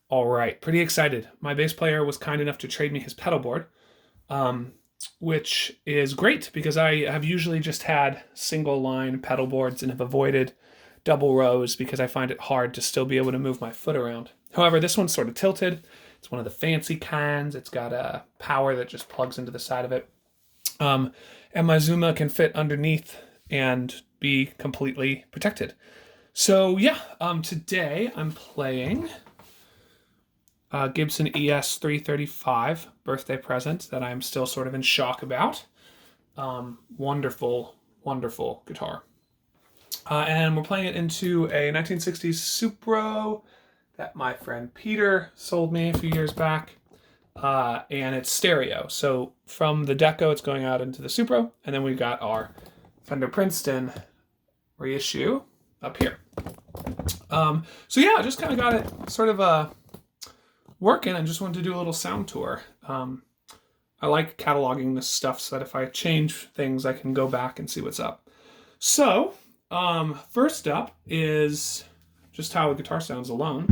All right, pretty excited. My bass player was kind enough to trade me his pedal board, which is great because I have usually just had single line pedal boards and have avoided double rows because I find it hard to still be able to move my foot around. However, this one's sort of tilted. It's one of the fancy kinds. It's got a power that just plugs into the side of it. And my Zuma can fit underneath and be completely protected. So yeah, today I'm playing Gibson Es 335 birthday present that I'm still sort of in shock about. Wonderful, wonderful guitar. And we're playing it into a 1960s Supro that my friend Peter sold me a few years back. And it's stereo. So from the Deco, it's going out into the Supro. And then we've got our Fender Princeton reissue up here. So yeah, I just kind of got it sort of working. I just wanted to do a little sound tour. I like cataloging this stuff so that if I change things, I can go back and see what's up. So first up is just how the guitar sounds alone.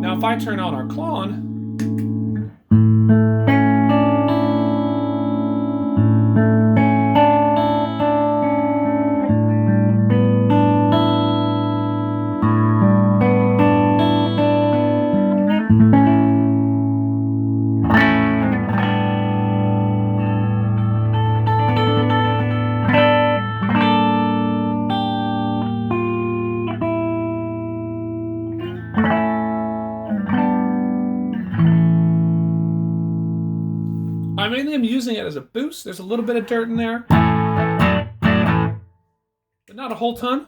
Now, if I turn on our Klon, I mainly am using it as a boost. There's a little bit of dirt in there, but not a whole ton.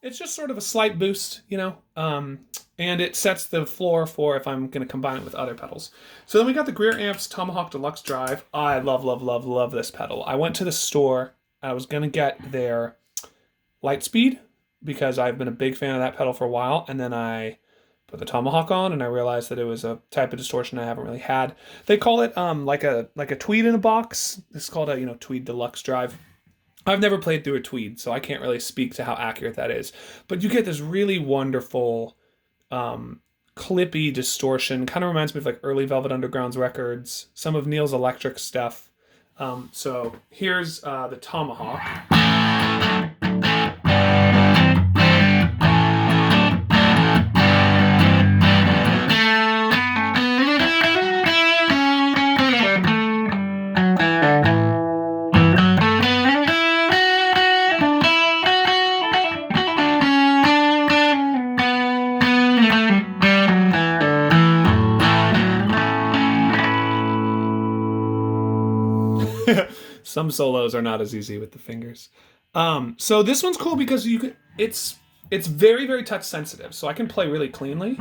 It's just sort of a slight boost, you know, and it sets the floor for if I'm going to combine it with other pedals. So then we got the Greer amps Tomahawk Deluxe Drive. I love, love, love, love this pedal. I went to the store. I was going to get their Lightspeed because I've been a big fan of that pedal for a while, and then I put the Tomahawk on, and I realized that it was a type of distortion I haven't really had. They call it like a Tweed in a box. It's called a Tweed Deluxe Drive. I've never played through a Tweed, so I can't really speak to how accurate that is. But you get this really wonderful clippy distortion. Kind of reminds me of like early Velvet Underground's records, some of Neil's electric stuff. So here's the Tomahawk. Some solos are not as easy with the fingers. So this one's cool because it's very, very touch sensitive, so I can play really cleanly.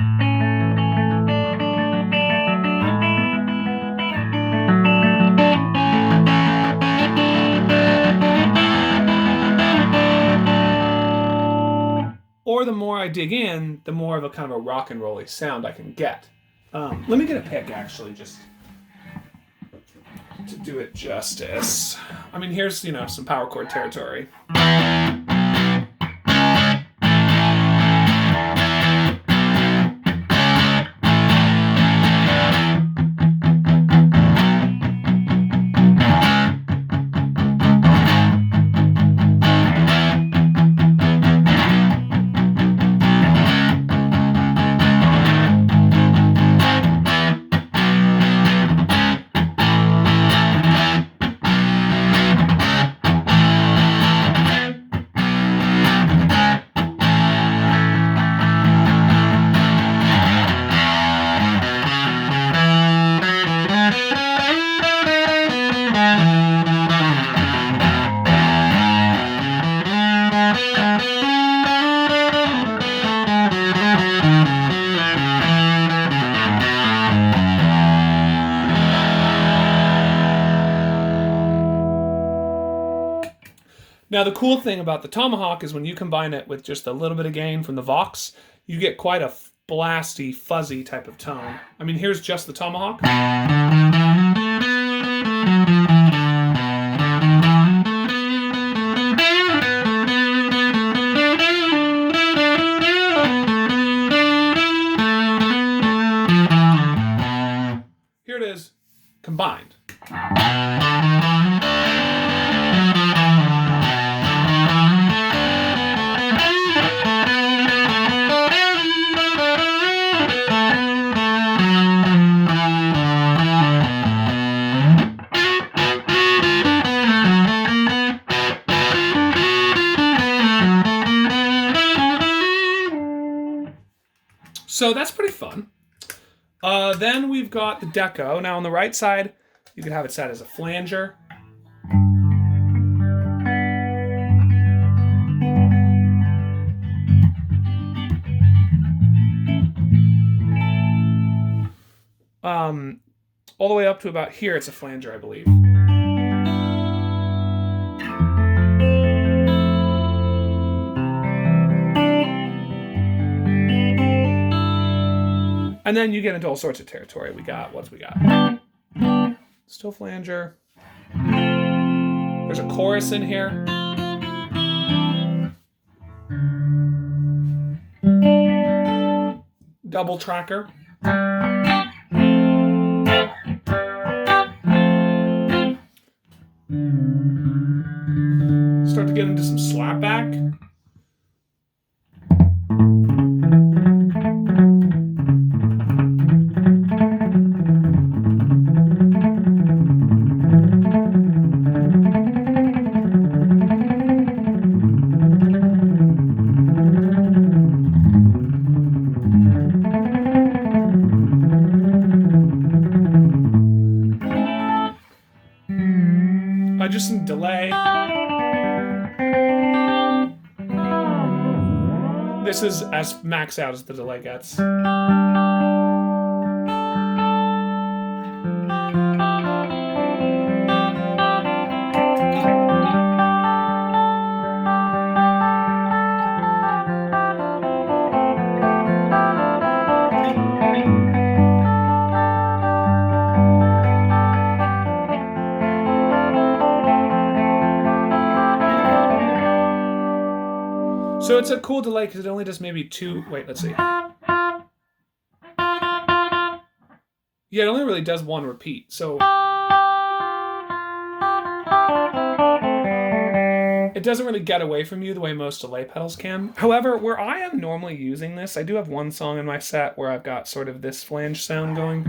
Or the more I dig in, the more of a kind of a rock and rolly sound I can get. Let me get a pick actually, just to do it justice. I mean, here's, some power chord territory. Now, the cool thing about the Tomahawk is when you combine it with just a little bit of gain from the Vox, you get quite a blasty, fuzzy type of tone. I mean, here's just the Tomahawk. Here it is, combined. So that's pretty fun. Then we've got the deco. Now on the right side, you could have it set as a flanger. All the way up to about here, it's a flanger, I believe. And then you get into all sorts of territory. What's we got? Still flanger. There's a chorus in here. Double tracker. Start to get into some slapback. Just some delay. This is as maxed out as the delay gets. So it's a cool delay because it only does maybe two. Wait, let's see. Yeah, it only really does one repeat. So it doesn't really get away from you the way most delay pedals can. However, where I am normally using this, I do have one song in my set where I've got sort of this flange sound going.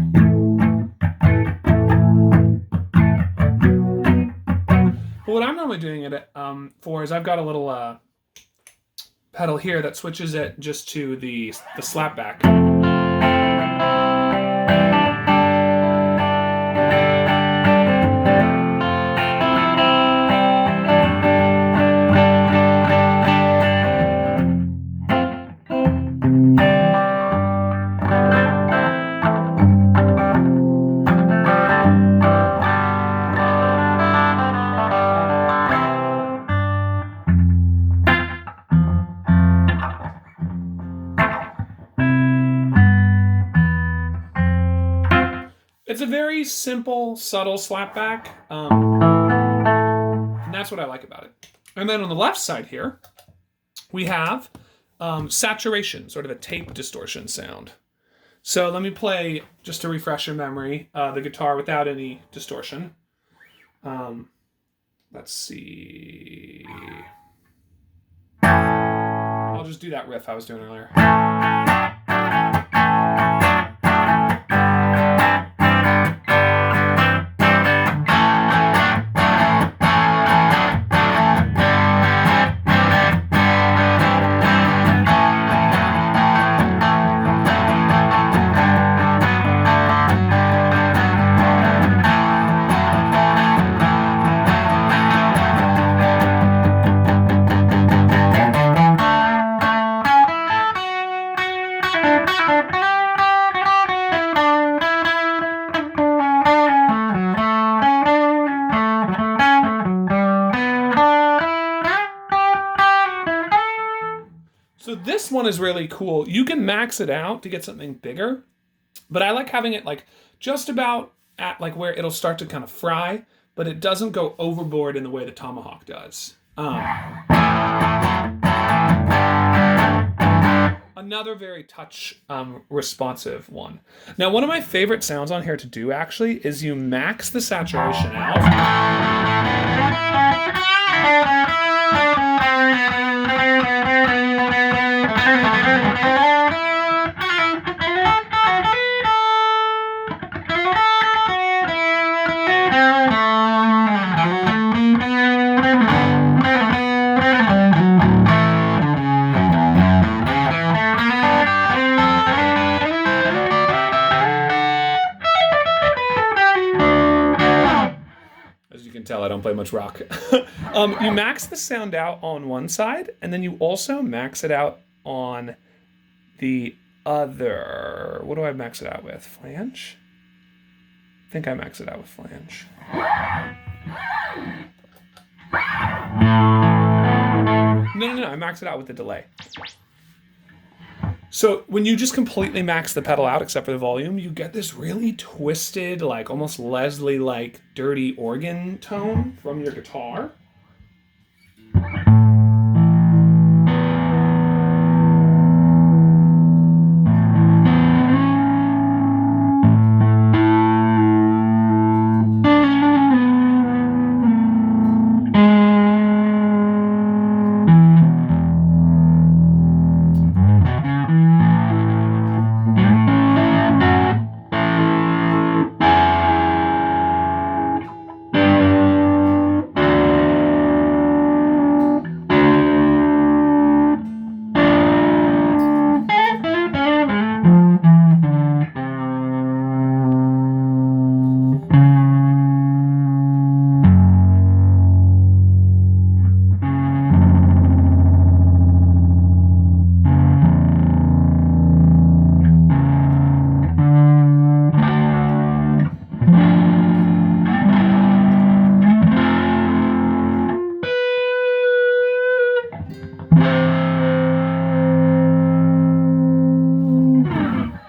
But what I'm normally doing it for is I've got a little pedal here that switches it just to the slapback. It's a very simple, subtle slapback, and that's what I like about it. And then on the left side here, we have saturation, sort of a tape distortion sound. So let me play, just to refresh your memory, the guitar without any distortion. Let's see. I'll just do that riff I was doing earlier. this one is really cool. You can max it out to get something bigger, but I like having it like just about at like where it'll start to kind of fry, but it doesn't go overboard in the way the Tomahawk does. Another very touch responsive one. Now, one of my favorite sounds on here to do actually is you max the saturation out. Tell I don't play much rock. You max the sound out on one side, and then you also max it out on the other. What do I max it out with? Flange? I think I max it out with flange. No. I max it out with the delay. So when you just completely max the pedal out, except for the volume, you get this really twisted, like almost Leslie-like dirty organ tone from your guitar.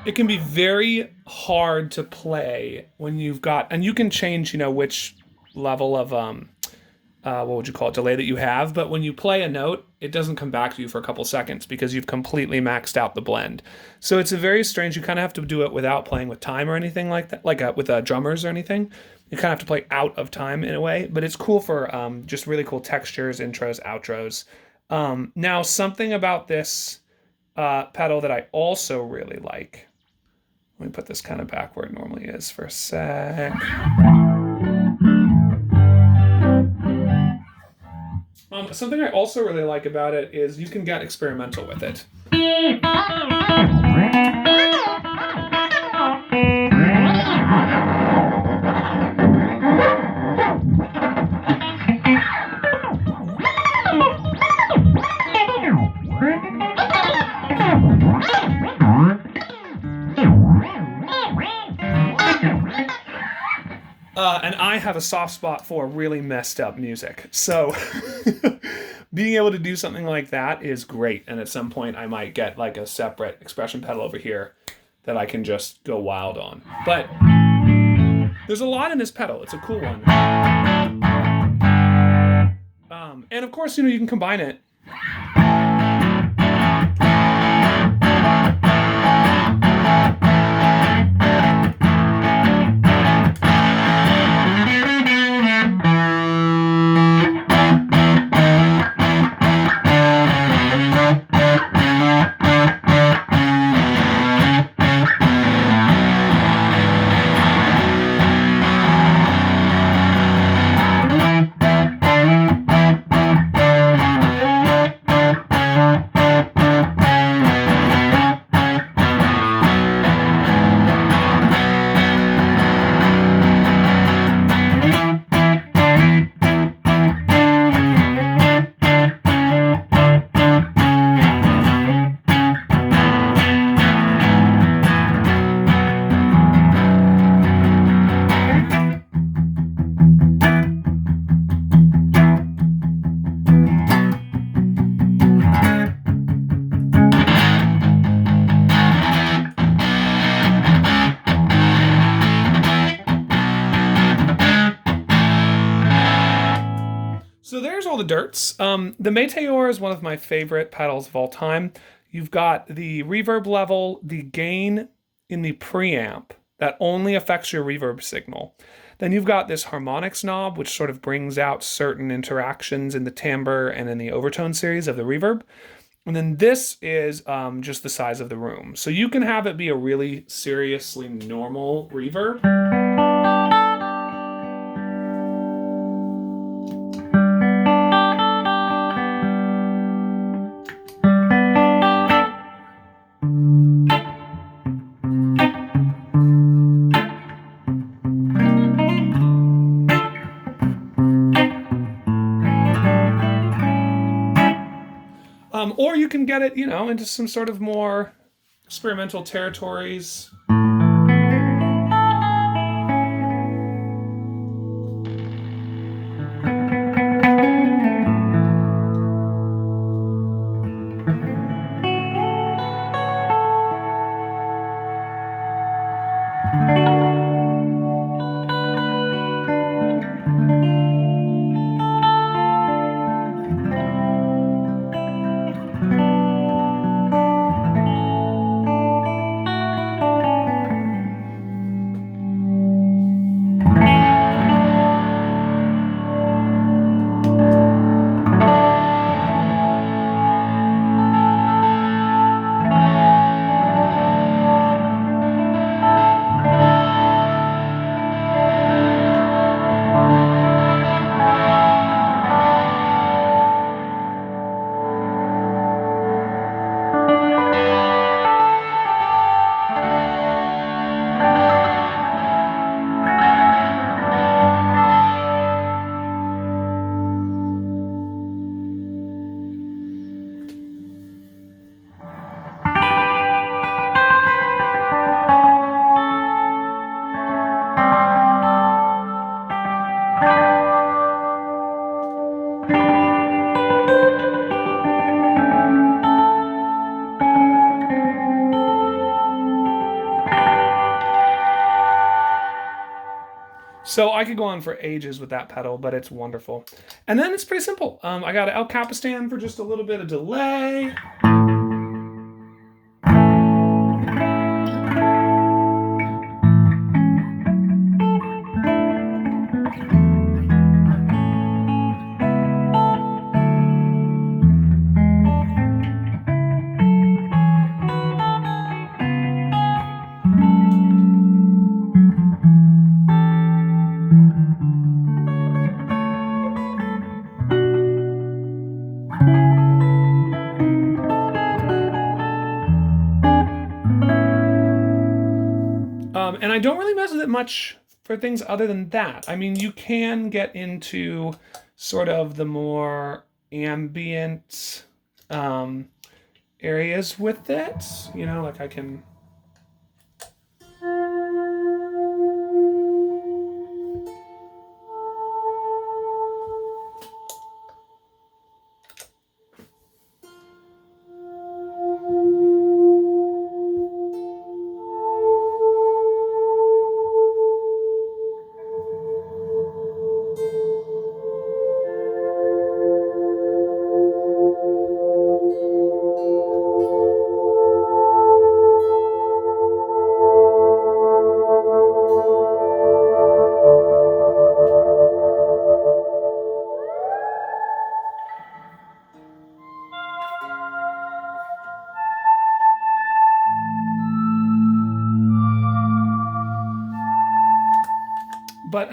It can be very hard to play when you've got, and you can change, which level of, what would you call it, delay that you have. But when you play a note, it doesn't come back to you for a couple seconds because you've completely maxed out the blend. So it's a very strange, you kind of have to do it without playing with time or anything like that, like with drummers or anything. You kind of have to play out of time in a way, but it's cool for just really cool textures, intros, outros. Now, something about this pedal that I also really like. Let me put this kind of back where it normally is for a sec. Something I also really like about it is you can get experimental with it. And I have a soft spot for really messed up music. So being able to do something like that is great. And at some point I might get like a separate expression pedal over here that I can just go wild on. But there's a lot in this pedal. It's a cool one. And of course, you can combine it. the dirts. The Meteor is one of my favorite pedals of all time. You've got the reverb level, the gain in the preamp that only affects your reverb signal. Then you've got this harmonics knob, which sort of brings out certain interactions in the timbre and in the overtone series of the reverb. And then this is just the size of the room. So you can have it be a really seriously normal reverb. Or you can get it, into some sort of more experimental territories. So I could go on for ages with that pedal, but it's wonderful. And then it's pretty simple. I got an El Capistan for just a little bit of delay. And I don't really mess with it much for things other than that. I mean, you can get into sort of the more ambient areas with it. Like I can... But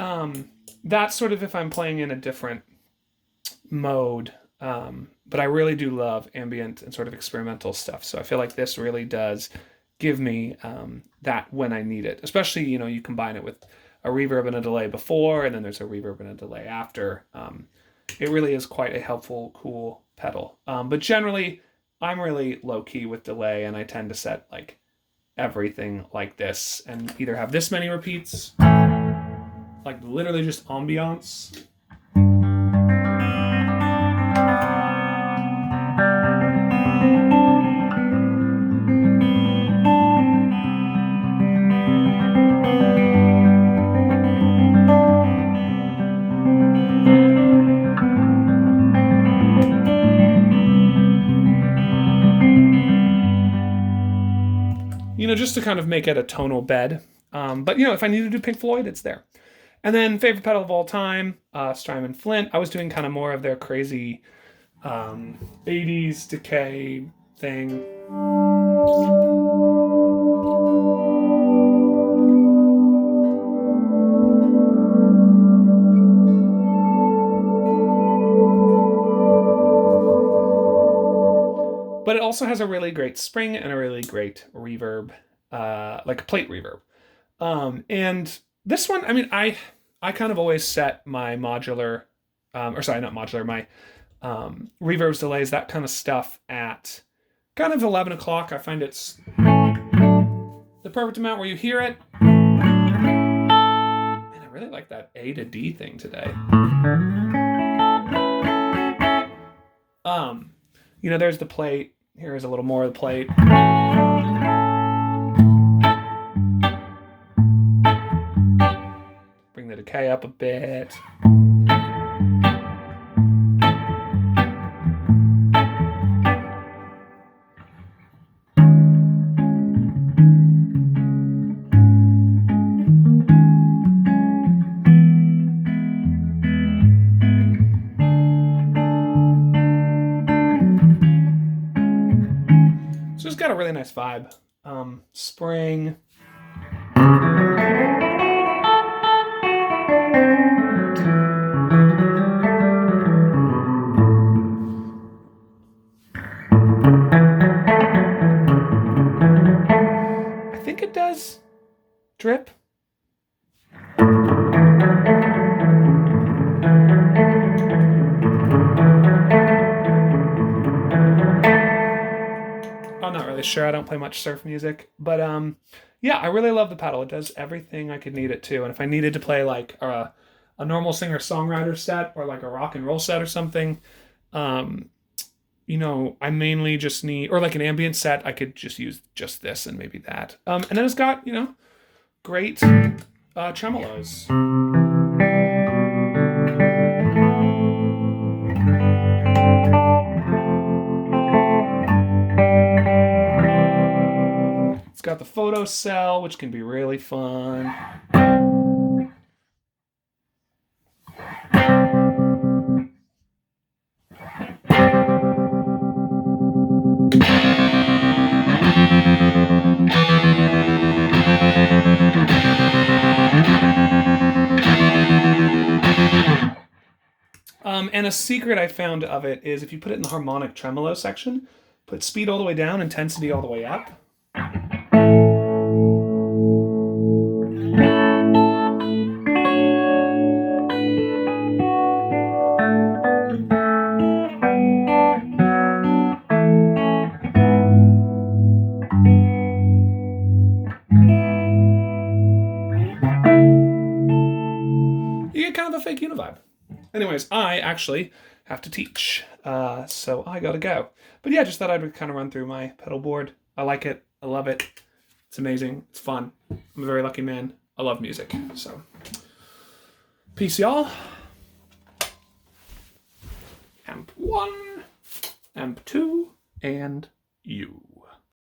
that's sort of if I'm playing in a different mode. But I really do love ambient and sort of experimental stuff. So I feel like this really does give me that when I need it. Especially, you combine it with a reverb and a delay before, and then there's a reverb and a delay after. It really is quite a helpful, cool pedal. But generally, I'm really low-key with delay, and I tend to set like everything like this and either have this many repeats, like literally just ambiance. just to kind of make it a tonal bed. But, if I need to do Pink Floyd, it's there. And then favorite pedal of all time, Strymon Flint. I was doing kind of more of their crazy 80s decay thing. But it also has a really great spring and a really great reverb, like a plate reverb. And this one, I mean, I kind of always set my modular, not modular, my reverbs, delays, that kind of stuff at kind of 11 o'clock. I find it's the perfect amount where you hear it. And I really like that A to D thing today. There's the plate. Here's a little more of the plate. Bring the decay up a bit. So it's got a really nice vibe. Spring. I think it does drip. I'm not really sure. I don't play much surf music, but yeah, I really love the pedal. It does everything I could need it to. And if I needed to play like a normal singer-songwriter set or like a rock and roll set or something, I mainly just need, or like an ambient set, I could just use just this and maybe that. And then it's got, great tremolos. It's got the photo cell, which can be really fun. And a secret I found of it is if you put it in the harmonic tremolo section, put speed all the way down, intensity all the way up. You get kind of a fake univibe. Anyways, I actually have to teach, so I gotta go. But yeah, just thought I'd kind of run through my pedal board. I like it. I love it. It's amazing. It's fun. I'm a very lucky man. I love music. So, peace, y'all. Amp 1, Amp 2, and you.